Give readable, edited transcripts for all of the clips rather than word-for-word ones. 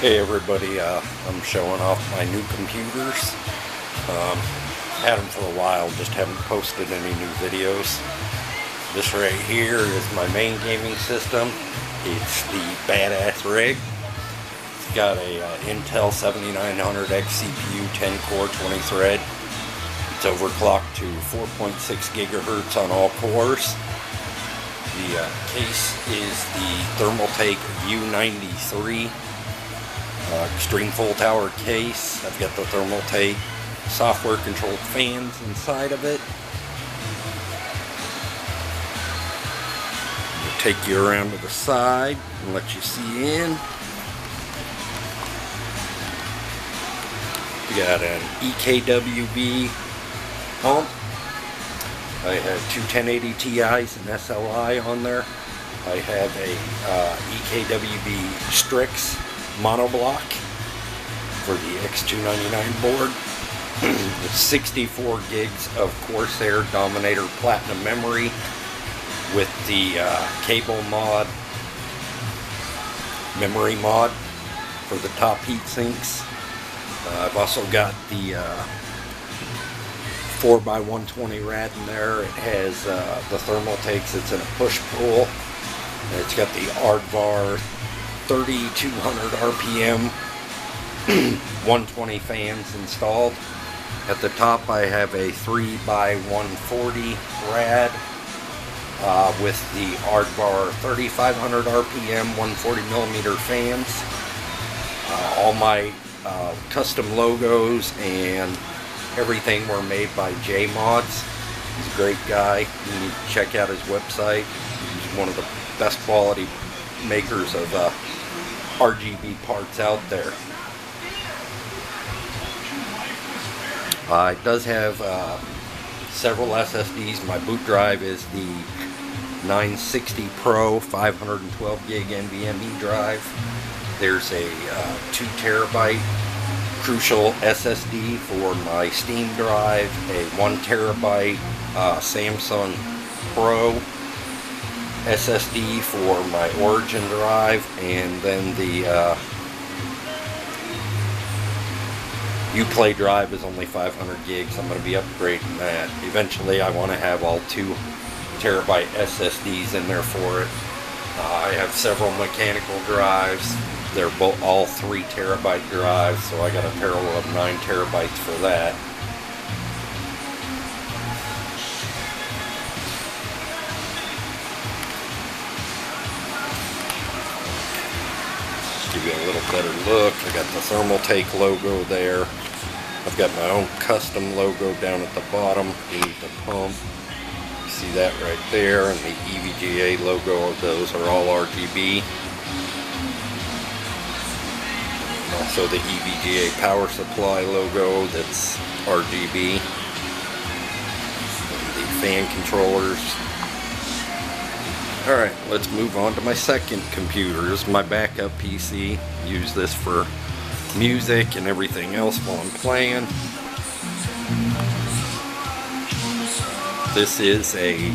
Hey everybody, I'm showing off my new computers. Had them for a while, just haven't posted any new videos. This right here is my main gaming system. It's the Badass Rig. It's got a Intel 7900X CPU, 10 core, 20 thread. It's overclocked to 4.6 gigahertz on all cores. The case is the Thermaltake U93 Extreme Full Tower case. I've got the Thermaltake software controlled fans inside of it. I'll take you around to the side and let you see in. We got an EKWB pump. I have two 1080 Ti's and SLI on there. I have a EKWB Strix monoblock for the X299 board. It's 64 gigs of Corsair Dominator Platinum memory with the cable mod, memory mod for the top heat sinks. I've also got the 4x120 rad in there. It has the Thermaltakes. It's in a push-pull. It's got the Aardvar 3200 RPM 120 fans installed. At the top I have a 3x140 rad with the Aardvar 3500 RPM 140mm fans. All my custom logos and everything were made by J-Mods. He's a great guy. You need to check out his website. He's one of the best quality makers of RGB parts out there. It does have several SSDs. My boot drive is the 960 Pro 512 gig NVMe drive. There's a 2 terabyte Crucial SSD for my Steam drive, a 1 terabyte Samsung Pro SSD for my Origin drive, and then the Uplay drive is only 500 gigs. I'm going to be upgrading that. Eventually I want to have all 2 terabyte SSDs in there for it. I have several mechanical drives. They're both all 3 terabyte drives, so I got a parallel of 9 terabytes for that. Give you a little better look. I got the Thermaltake logo there. I've got my own custom logo down at the bottom beneath the pump. You see that right there, and the EVGA logo of those are all RGB. And also the EVGA power supply logo, that's RGB. And the fan controllers. Alright, let's move on to my second computer. This is my backup PC. Use this for music and everything else while I'm playing. This is a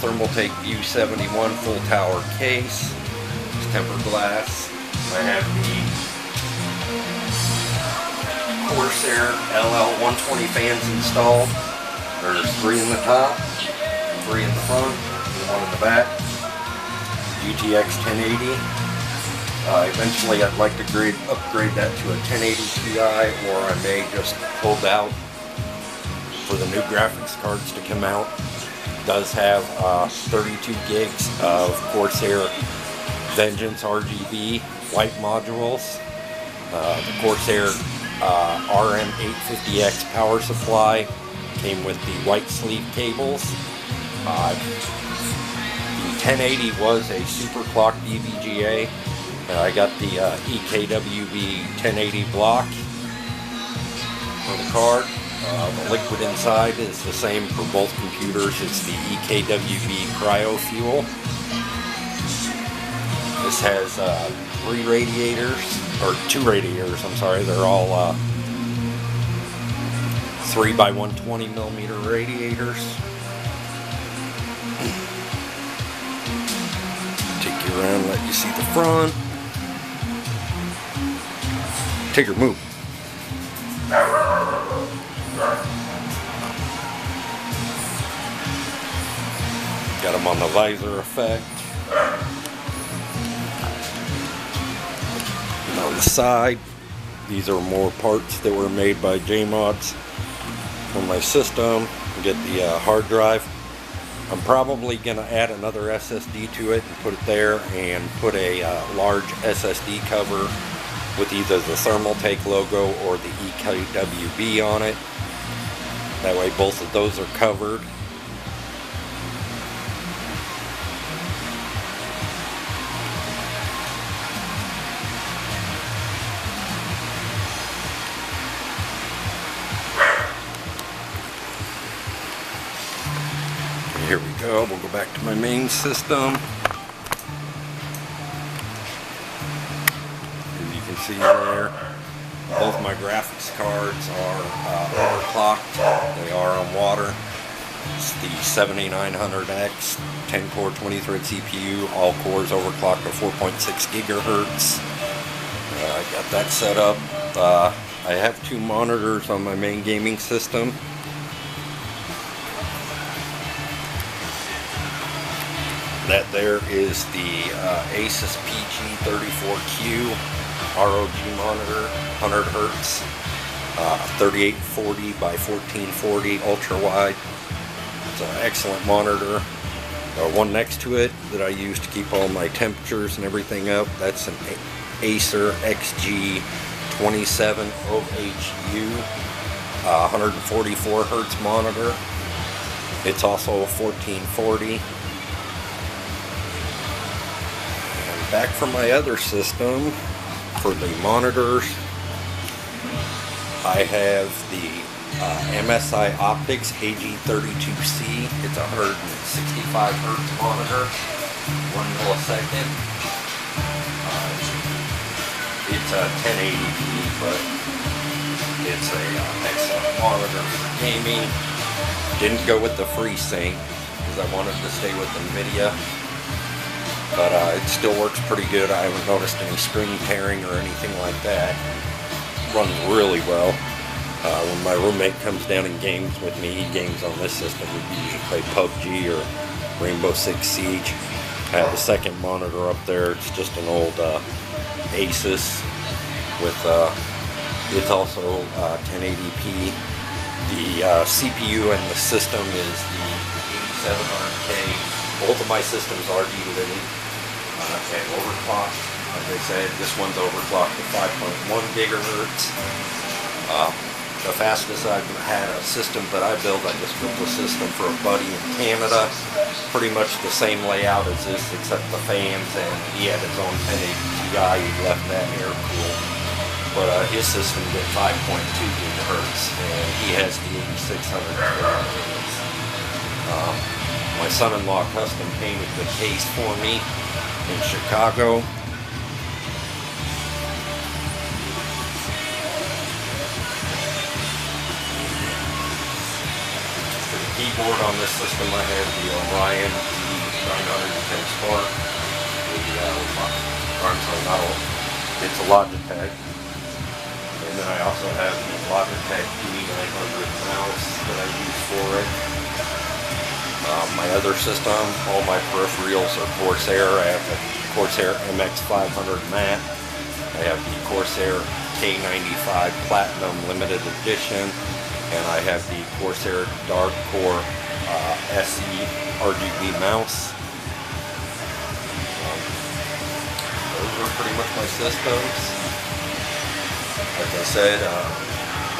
Thermaltake View 71 full tower case. It's tempered glass. I have the Corsair LL120 fans installed. There's 3 in the top, 3 in the front, and 1 in the back. GTX 1080. Eventually I'd like to upgrade that to a 1080 Ti, or I may just hold out for the new graphics cards to come out. It does have 32 gigs of Corsair Vengeance RGB white modules. The Corsair RM850X power supply came with the white sleeve cables. The 1080 was a super clocked EVGA. I got the EKWB 1080 block for the card. The liquid inside is the same for both computers. It's the EKWB Cryo Fuel. This has 3 radiators, or 2 radiators, I'm sorry. They're all 3x120mm radiators. Take you around, let you see the front. Tigger, move. Got them on the visor effect. And on the side, these are more parts that were made by JMods for my system. Get the hard drive. I'm probably going to add another SSD to it and put it there, and put a large SSD cover with either the Thermaltake logo or the EKWB on it. That way both of those are covered. Here we go. We'll go back to my main system. As you can see there, both my graphics cards are overclocked. They are on water. It's the 7900X 10-core 20-thread CPU. All cores overclocked to 4.6 gigahertz. I got that set up. I have two monitors on my main gaming system. That there is the Asus PG34Q ROG monitor, 100 Hertz, 3840 by 1440 ultra wide. It's an excellent monitor. One next to it that I use to keep all my temperatures and everything up, that's an Acer XG27 OHU 144 Hertz monitor. It's also a 1440. Back from my other system, for the monitors, I have the MSI Optics AG32C. It's a 165 Hertz monitor, 1 millisecond. It's a 1080p, but it's an excellent monitor for gaming. Didn't go with the FreeSync because I wanted to stay with NVIDIA. But it still works pretty good. I haven't noticed any screen tearing or anything like that. Runs really well. When my roommate comes down and games with me, he games on this system. We usually play PUBG or Rainbow Six Siege. I have the second monitor up there. It's just an old Asus with, it's also 1080p. The CPU and the system is the 8700K. Both of my systems are D-Link and overclocked. Like I said, this one's overclocked to 5.1 gigahertz. The fastest I've had a system that I built, I just built a system for a buddy in Canada. Pretty much the same layout as this, except the fans, and he had his own 1080 Ti. He left that air cooled. But his system did 5.2 gigahertz, and he has the 8600 fans. My son-in-law custom painted the case for me in Chicago. For the keyboard on this system, I have the Orion G910 Spark. It's a Logitech. And then I also have the Logitech D900 mouse that I use for it. My other system, all my peripherals are Corsair. I have the Corsair MX500 matte. I have the Corsair K95 Platinum Limited Edition. And I have the Corsair Dark Core SE RGB mouse. Those are pretty much my systems. Like I said,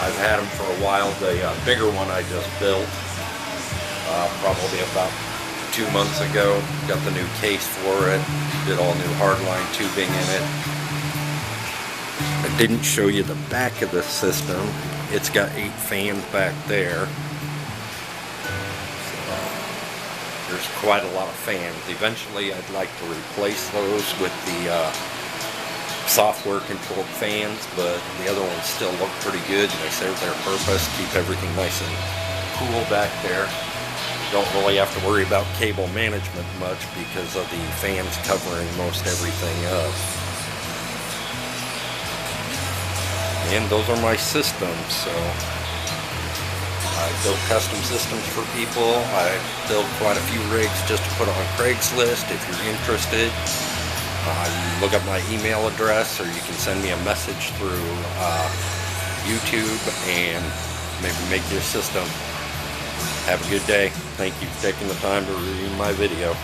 I've had them for a while. The bigger one I just built. Probably about 2 months ago. Got the new case for it. Did all new hardline tubing in it. I didn't show you the back of the system. It's got 8 fans back there. So, there's quite a lot of fans. Eventually I'd like to replace those with the software controlled fans, but the other ones still look pretty good and they serve their purpose. Keep everything nice and cool back there. Don't really have to worry about cable management much because of the fans covering most everything up. And those are my systems. So I build custom systems for people. I build quite a few rigs just to put on Craigslist. If you're interested, look up my email address, or you can send me a message through YouTube and maybe make your system. Have a good day. Thank you for taking the time to review my video.